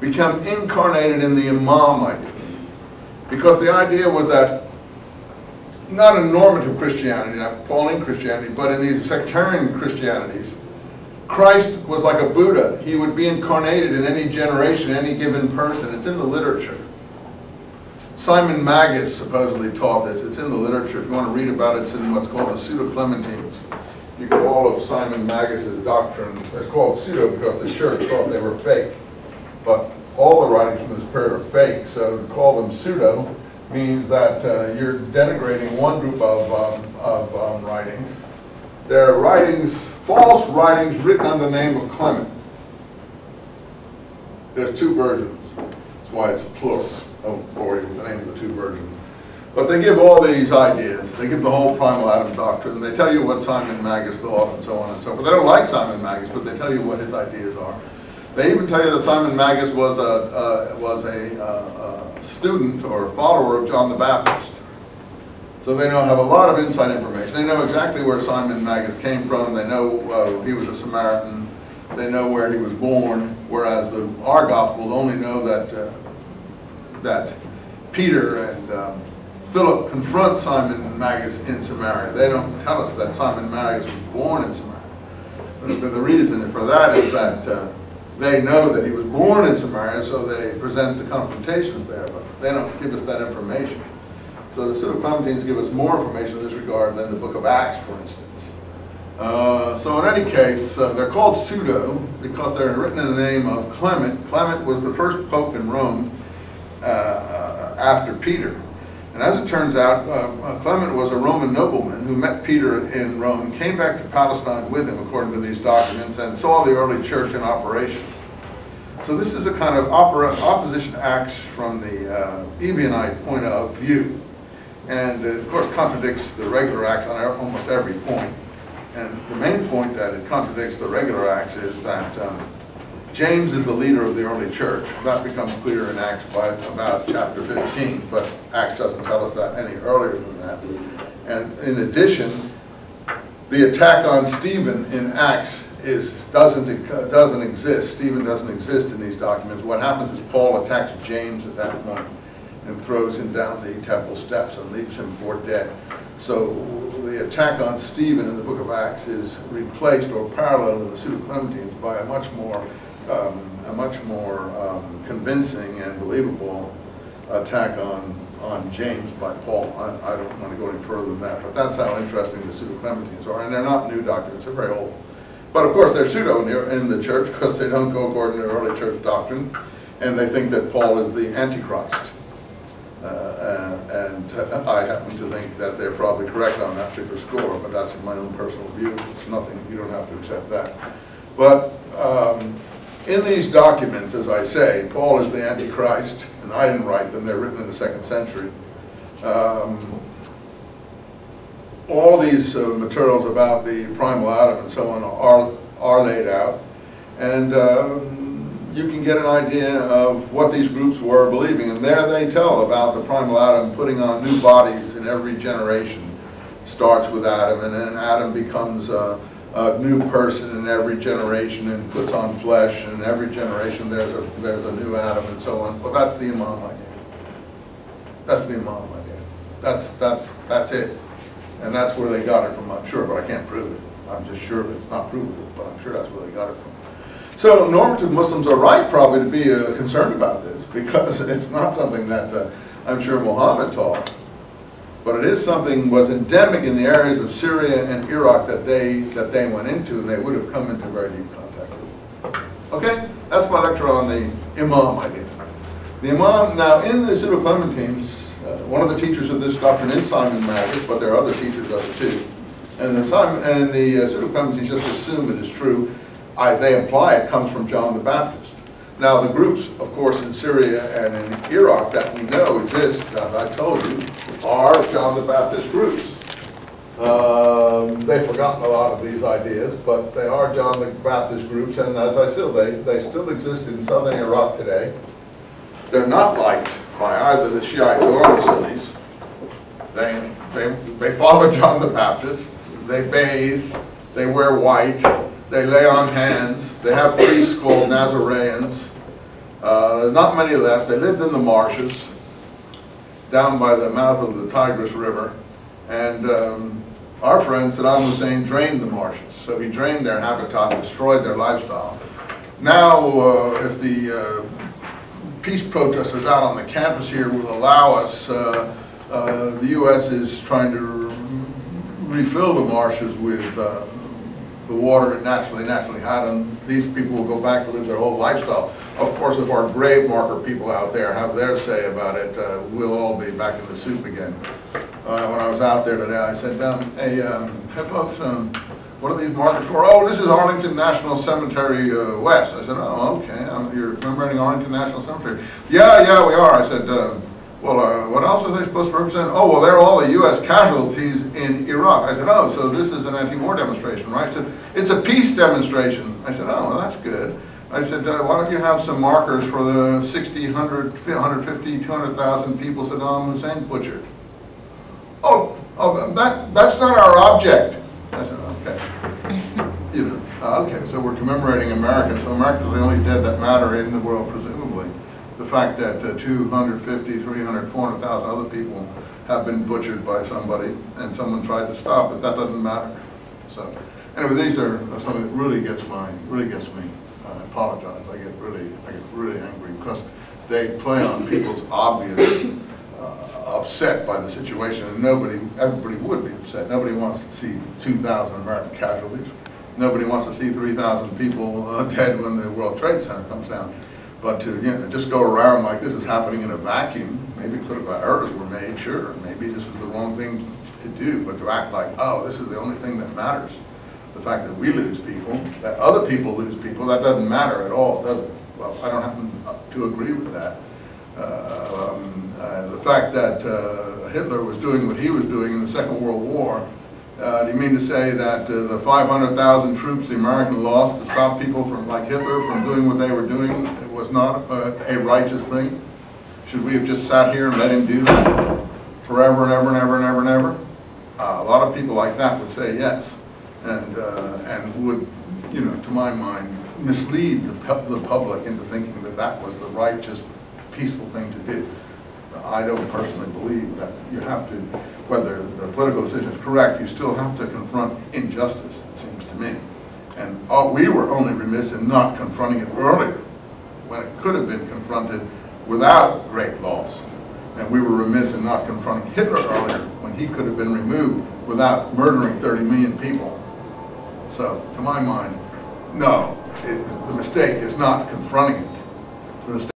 become incarnated in the Imam idea. Because the idea was that, not in normative Christianity, not Pauline Christianity, but in these sectarian Christianities, Christ was like a Buddha. He would be incarnated in any generation, any given person. It's in the literature. Simon Magus supposedly taught this. It's in the literature. If you want to read about it, it's in what's called the Pseudo-Clementines. You can follow Simon Magus's doctrine. It's called pseudo because the church thought they were fake. But all the writings from this period are fake. So to call them pseudo means that you're denigrating one group of writings. They're writings, false writings written under the name of Clement. There's two versions. That's why it's plural. I won't bore you with the name of the two versions. But they give all these ideas. They give the whole primal Adam doctrine. They tell you what Simon Magus thought and so on and so forth. They don't like Simon Magus, but they tell you what his ideas are. They even tell you that Simon Magus was a student or follower of John the Baptist. So they have a lot of inside information. They know exactly where Simon Magus came from. They know he was a Samaritan. They know where he was born, whereas our Gospels only know that Peter and Philip confront Simon Magus in Samaria. They don't tell us that Simon Magus was born in Samaria. But the reason for that is that they know that he was born in Samaria, so they present the confrontations there, but they don't give us that information. So the Pseudo-Clementines give us more information in this regard than the book of Acts, for instance. So in any case, they're called pseudo because they're written in the name of Clement. Clement was the first pope in Rome after Peter. And as it turns out, Clement was a Roman nobleman who met Peter in Rome, came back to Palestine with him, according to these documents, and saw the early church in operation. So this is a kind of opposition to Acts from the Ebionite point of view. And of course contradicts the regular Acts on almost every point. And the main point that it contradicts the regular Acts is that James is the leader of the early church. That becomes clear in Acts by about chapter 15, but Acts doesn't tell us that any earlier than that. And in addition, the attack on Stephen in Acts doesn't exist. Stephen doesn't exist in these documents. What happens is Paul attacks James at that point and throws him down the temple steps and leaves him for dead. So the attack on Stephen in the book of Acts is replaced or parallel to the Pseudo-Clementines by a much more convincing and believable attack on James by Paul. I don't want to go any further than that, but that's how interesting the Pseudo-Clementines are, and they're not new documents, they're very old. But of course they're pseudo in the church because they don't go according to early church doctrine, and they think that Paul is the Antichrist. And I happen to think that they're probably correct on that particular score, but that's my own personal view. It's nothing, you don't have to accept that. But in these documents, as I say, Paul is the Antichrist, and I didn't write them, they're written in the 2nd century. All these materials about the primal Adam and so on are laid out, and you can get an idea of what these groups were believing, and there they tell about the primal Adam putting on new bodies in every generation. Starts with Adam, and then Adam becomes a new person in every generation and puts on flesh, and in every generation there's a new Adam and so on. Well, that's the Imam idea. That's the Imam idea. That's it. And that's where they got it from, I'm sure, but I can't prove it. I'm just sure it's not provable, but I'm sure that's where they got it from. So normative Muslims are right probably to be concerned about this, because it's not something that I'm sure Muhammad taught, but it is something was endemic in the areas of Syria and Iraq that they went into, and they would have come into very deep contact with. Okay, that's my lecture on the Imam idea. The Imam, now in the Pseudo-Clementines, one of the teachers of this doctrine is Simon Magus, but there are other teachers of it too. And the Pseudo-Clementines just assume it is true. They imply it comes from John the Baptist. Now the groups, of course, in Syria and in Iraq that we know exist, as I told you, are John the Baptist groups. They've forgotten a lot of these ideas, but they are John the Baptist groups, and as I said, they still exist in southern Iraq today. They're not liked by either the Shiites or the Sunnis. They follow John the Baptist. They bathe. They wear white. They lay on hands. They have priests called Nazareans. There's not many left. They lived in the marshes down by the mouth of the Tigris River. And our friend Saddam Hussein drained the marshes. So he drained their habitat, destroyed their lifestyle. Now, if the peace protesters out on the campus here will allow us, the U.S. is trying to refill the marshes with the water it naturally had, and these people will go back to live their whole lifestyle. Of course, if our grave marker people out there have their say about it, we'll all be back in the soup again. When I was out there today, I said, hey folks, what are these markers for? Oh, this is Arlington National Cemetery West. I said, oh, okay, you're commemorating Arlington National Cemetery. Yeah, we are. I said, well, what else are they supposed to represent? Oh, well, they're all the U.S. casualties in Iraq. I said, oh, so this is an anti-war demonstration, right? I said, it's a peace demonstration. I said, oh, well, that's good. I said, why don't you have some markers for the 60, 100, 150, 200,000 people Saddam Hussein butchered? Oh, that's not our object. I said, okay. You know, okay, so we're commemorating Americans. So Americans are the only dead that matter in the world, presumably. The fact that 250, 300, 400,000 other people have been butchered by somebody and someone tried to stop it, that doesn't matter. So, anyway, these are something that really gets me. I apologize. I get really angry because they play on people's obvious upset by the situation, and everybody would be upset. Nobody wants to see 2,000 American casualties. Nobody wants to see 3,000 people dead when the World Trade Center comes down. But to just go around like this is happening in a vacuum, maybe political errors were made, sure. Maybe this was the wrong thing to do, but to act like, oh, this is the only thing that matters. The fact that we lose people, that other people lose people, that doesn't matter at all, does it? Well, I don't happen to agree with that. The fact that Hitler was doing what he was doing in the Second World War, do you mean to say that the 500,000 troops the Americans lost to stop people from, like Hitler, from doing what they were doing, it was not a righteous thing? Should we have just sat here and let him do that forever and ever and ever and ever and ever? A lot of people like that would say yes, and would, you know, to my mind, mislead the public into thinking that that was the righteous, peaceful thing to do. I don't personally believe that you have to, whether the political decision is correct, you still have to confront injustice, it seems to me. And we were only remiss in not confronting it earlier, when it could have been confronted without great loss. And we were remiss in not confronting Hitler earlier, when he could have been removed without murdering 30 million people. So, to my mind, no, the mistake is not confronting it. The mistake